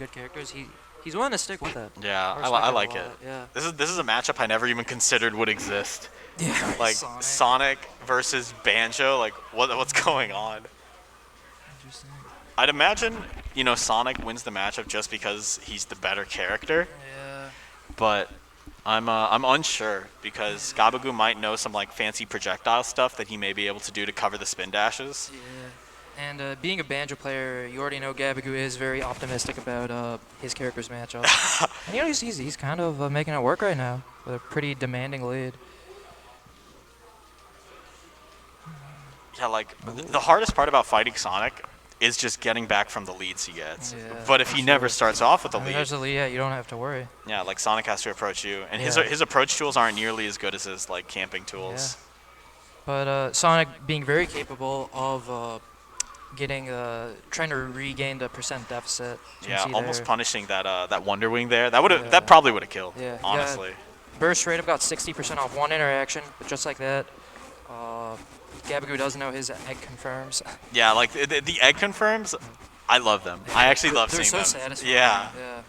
good characters, he's willing to stick with it. Yeah, Respect I a like it. lot. Yeah. This is a matchup I never even considered would exist. Yeah. Like Sonic. Sonic versus Banjo. Like what's going on? Interesting. I'd imagine Sonic wins the matchup just because he's the better character, Yeah. but I'm unsure because GabuGoo might know some like fancy projectile stuff that he may be able to do to cover the spin dashes. Yeah. And being a Banjo player, you already know GabuGoo is very optimistic about his character's matchup. And he's kind of making it work right now with a pretty demanding lead. Yeah, like the hardest part about fighting Sonic is just getting back from the leads he gets. Yeah, But if for he never sure. starts off with a I mean, lead, there's a lead, yeah, you don't have to worry. yeah, like Sonic has to approach you, and Yeah. his approach tools aren't nearly as good as his like camping tools. But Sonic being very capable of trying to regain the percent deficit. As you Yeah, can see almost there. punishing that Wonder Wing there. Yeah. That probably would have killed. Yeah, Honestly. Burst rate up got 60% off one interaction, but just like that, GabuGoo does know his egg confirms. Yeah, like the egg confirms. I love them. I actually love They're seeing so them. satisfying. Yeah. Yeah.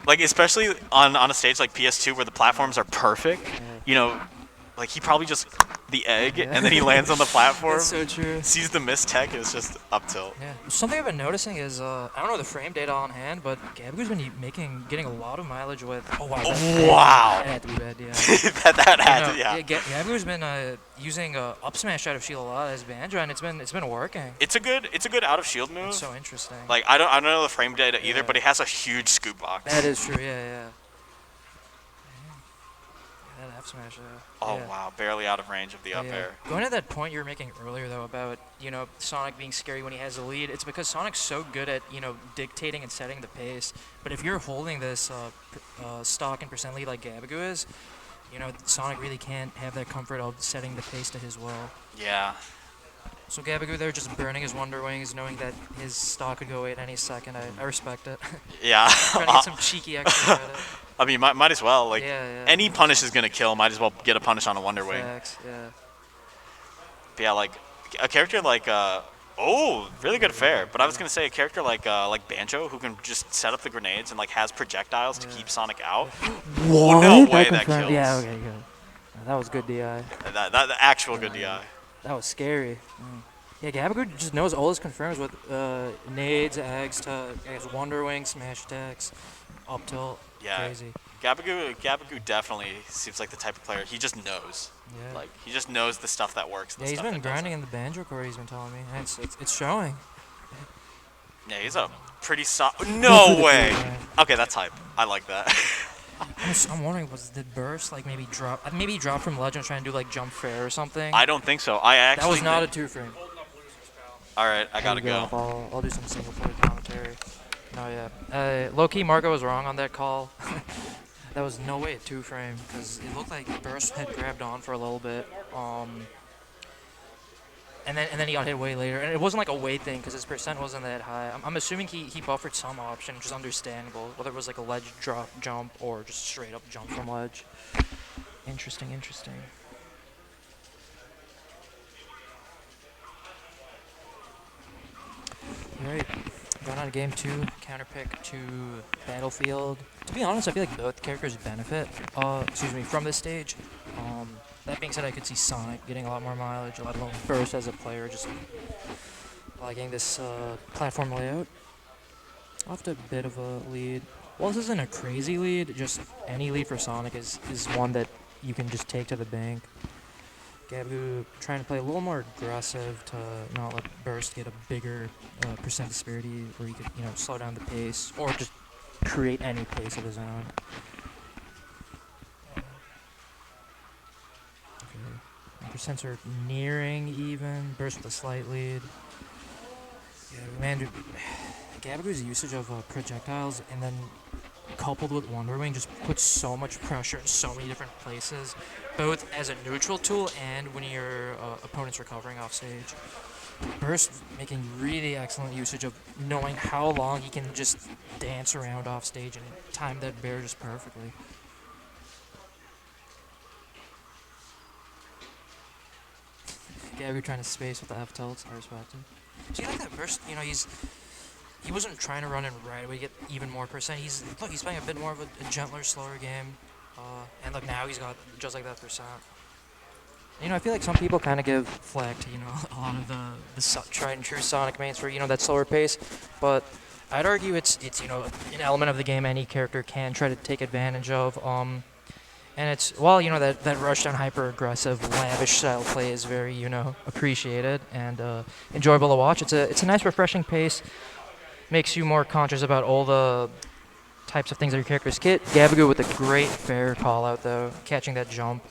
Like especially on a stage like PS2 where the platforms are perfect. Like he probably just the egg and then he lands on the platform. That's so true. Sees the missed tech and it's just up tilt. Yeah. Something I've been noticing is I don't know the frame data on hand, but GabuGoo's been getting a lot of mileage with. Oh wow. Wow. That had to be bad, yeah. that had to, yeah. GabuGoo's been using up smash out of shield a lot as Banjo, and it's been working. It's a good out of shield move. It's so interesting. Like I don't know the frame data either, Yeah. but it has a huge scoop box. That is true. Yeah. That F smash though. Oh Yeah. wow, barely out of range of the up air. Going to that point you were making earlier though about Sonic being scary when he has the lead, it's because Sonic's so good at dictating and setting the pace. But if you're holding this stock and percent lead like GabuGoo is, Sonic really can't have that comfort of setting the pace to his will. Yeah. So GabuGoo there just burning his Wonder Wings, knowing that his stock could go away at any second. I respect it. Yeah. Trying to get some cheeky extra credit. I mean, might as well. Like Yeah. any punish is gonna kill. Might as well get a punish on a Wonder Wing. Facts, yeah. But yeah, like a character like really good fair. But I was gonna say a character like Banjo who can just set up the grenades and like has projectiles to keep Sonic out. What? No way that kills. Yeah, okay, good. That was good DI. That actual good DI. That was scary. Yeah, GabuGoo just knows all his confirms with nades, eggs, Wonder Wing, smash attacks, up tilt. Yeah. Crazy. GabuGoo definitely seems like the type of player. He just knows. Yeah. Like he just knows the stuff that works. And Yeah, the he's stuff been that grinding doesn't. in the Banjo core, he's been telling me. And it's showing. Yeah, he's a pretty No way. Okay, that's hype. I like that. I'm wondering, did Burst maybe drop from Legend trying to do jump fair or something? I don't think so. I actually. That was not a two frame. All right, I gotta There you go. I'll do some single player commentary. No, yeah. Low key, Marco was wrong on that call. That was no way a two frame because it looked like Burst had grabbed on for a little bit. And then he got hit way later, and it wasn't like a weight thing because his percent wasn't that high. I'm assuming he buffered some option, which is understandable, whether it was like a ledge drop jump or just straight up jump from ledge. Interesting. Alright, going on to game 2, counter pick to Battlefield. To be honest, I feel like both characters benefit from this stage. That being said, I could see Sonic getting a lot more mileage, let alone Burst as a player, just liking this platform layout. Off to a bit of a lead. Well, this isn't a crazy lead, just any lead for Sonic is one that you can just take to the bank. GabuGoo trying to play a little more aggressive to not let Burst get a bigger percent disparity where he could, slow down the pace or just create any pace of his own. Percents are nearing even. Burst with a slight lead. Yeah, man, GabuGoo's usage of projectiles and then coupled with Wonder Wing just puts so much pressure in so many different places, both as a neutral tool and when your opponent's recovering off stage. Burst making really excellent usage of knowing how long he can just dance around off stage and time that bear just perfectly. GabuGoo trying to space with the F tilts. I respect him. So you like that Burst? he wasn't trying to run in right away to get even more percent. He's playing a bit more of a gentler, slower game. And look, now he's got just like that percent. I feel like some people kind of give flack to, a lot of the tried and true Sonic mains for, that slower pace. But I'd argue it's an element of the game any character can try to take advantage of. And it's, well, that rushdown, hyper aggressive, lavish style play is very, appreciated and enjoyable to watch. It's a nice, refreshing pace. Makes you more conscious about all the types of things that your characters get. GabuGoo with a great fair call out though, catching that jump.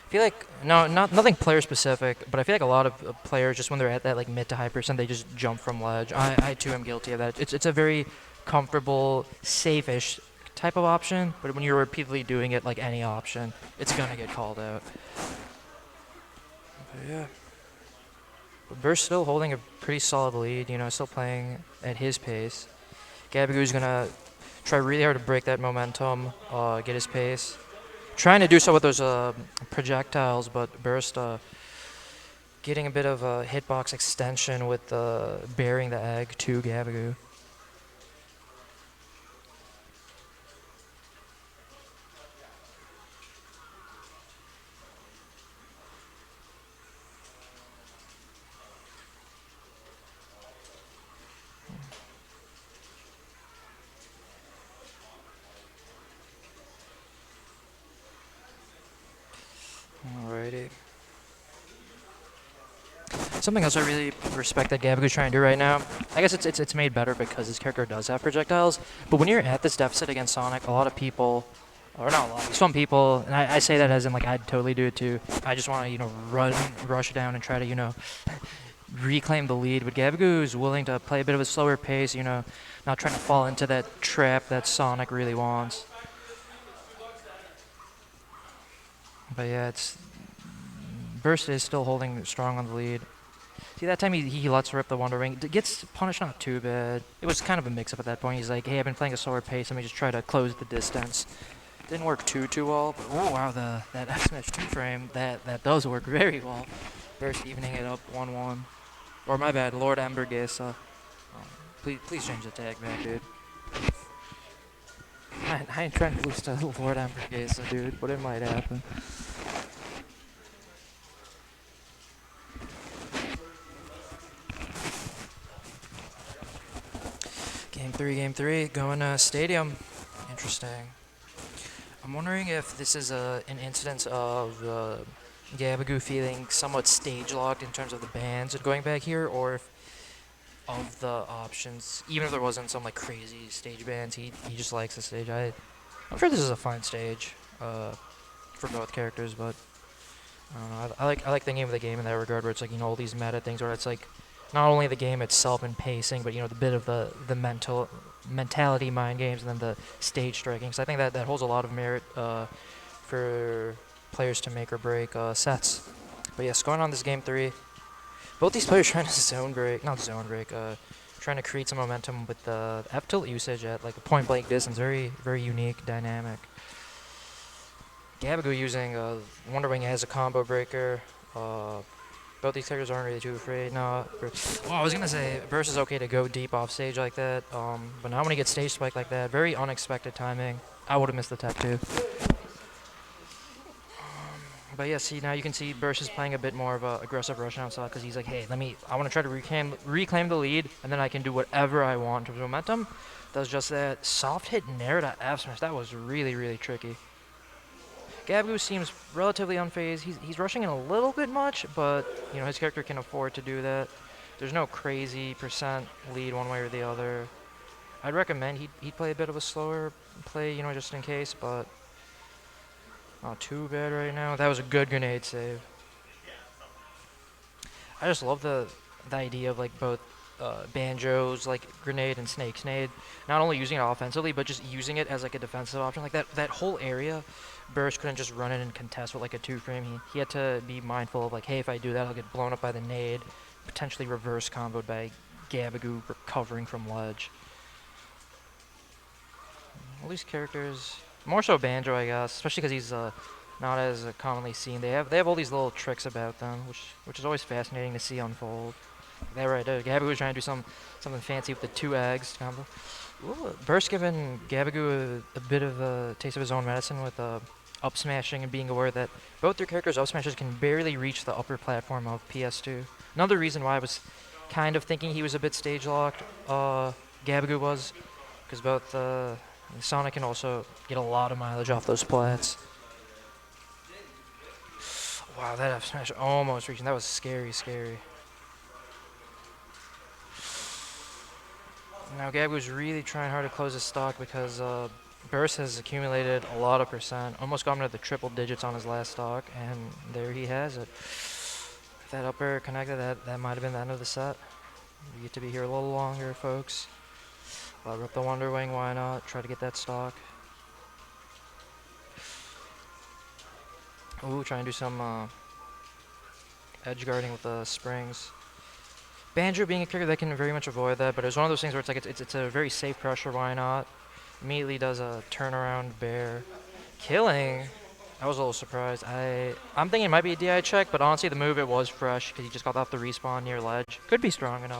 I feel like nothing player specific, but I feel like a lot of players just when they're at that like mid to high percent, they just jump from ledge. I too am guilty of that. It's a very comfortable, safe-ish type of option, but when you're repeatedly doing it like any option, it's gonna get called out. But yeah. But Burst still holding a pretty solid lead, still playing at his pace. GabuGoo's gonna try really hard to break that momentum, get his pace. Trying to do so with those projectiles, but Burst getting a bit of a hitbox extension with burying the egg to GabuGoo. Alrighty. Something else I really respect that GabuGoo's trying to do right now, I guess it's made better because his character does have projectiles, but when you're at this deficit against Sonic, a lot of people, or not a lot, some people, and I say that as in like I'd totally do it too, I just want to, rush down and try to, reclaim the lead, but GabuGoo is willing to play a bit of a slower pace, not trying to fall into that trap that Sonic really wants. But yeah, Burst is still holding strong on the lead. See, that time he lets rip the Wonder Ring. Gets punished not too bad. It was kind of a mix-up at that point. He's like, hey, I've been playing a slower pace. Let me just try to close the distance. Didn't work too well, but oh wow, that F smash 2 frame, that does work very well. Burst evening it up 1-1. Or my bad, Lord Hamburguesa. Please change the tag back, dude. I ain't trying to lose to Lord Hamburguesa, dude, but it might happen. Game three, going to Stadium. Interesting. I'm wondering if this is an incidence of GabuGoo feeling somewhat stage locked in terms of the bans and going back here, or if of the options, even if there wasn't some like crazy stage bans, he just likes the stage. I'm sure this is a fine stage for both characters, but I don't know. I like thinking of the game in that regard, where it's like all these meta things, where it's like not only the game itself and pacing, but the bit of the mentality mind games, and then the stage striking. So I think that holds a lot of merit for players to make or break sets. But yes, going on this game three, both these players trying to trying to create some momentum with the F tilt usage at like a point blank distance. Very, very unique, dynamic. GabuGoo using Wonder Wing as a combo breaker. Both these characters aren't really too afraid. No, I was gonna say Burst is okay to go deep off stage like that, but now when he gets stage spike like that, very unexpected timing. I would have missed the tech too. But yeah, see, now you can see Burst is playing a bit more of a aggressive rush outside because he's like, hey, I want to try to reclaim the lead, and then I can do whatever I want in terms of momentum. Does just that. Soft hit Nair to F smash. That was really, really tricky. GabuGoo seems relatively unfazed. He's rushing in a little bit much, but his character can afford to do that. There's no crazy percent lead one way or the other. I'd recommend he'd play a bit of a slower play, just in case, but not too bad right now. That was a good grenade save. I just love the idea of like both Banjo's like grenade and Snake's nade. Not only using it offensively, but just using it as like a defensive option. Like that whole area, Burst couldn't just run in and contest with like a 2-frame. He had to be mindful of like, hey, if I do that, I'll get blown up by the nade, potentially reverse comboed by GabuGoo recovering from ledge. All these characters, more so Banjo, I guess, especially because he's not as commonly seen. They have all these little tricks about them, which is always fascinating to see unfold. That right. GabuGoo was trying to do something fancy with the 2 eggs combo. Ooh, Burst giving GabuGoo a bit of a taste of his own medicine with up smashing and being aware that both their characters' up smashes can barely reach the upper platform of PS2. Another reason why I was kind of thinking he was a bit stage locked, GabuGoo was, because both Sonic can also get a lot of mileage off those plats. Wow, that up smash almost reaching. That was scary, scary. Now GabuGoo's really trying hard to close his stock because Burst has accumulated a lot of percent, almost got him to the triple digits on his last stock, and there he has it. If that up air connected, that might have been the end of the set. We get to be here a little longer, folks. Rip the Wonder Wing, why not? Try to get that stock. Ooh, try and do some edge guarding with the springs. Banjo being a character that can very much avoid that, but it's one of those things where it's like it's a very safe pressure, why not? Immediately does a turnaround bear. Killing. I was a little surprised. I'm thinking it might be a DI check, but honestly the move it was fresh because he just got off the respawn near ledge. Could be strong enough.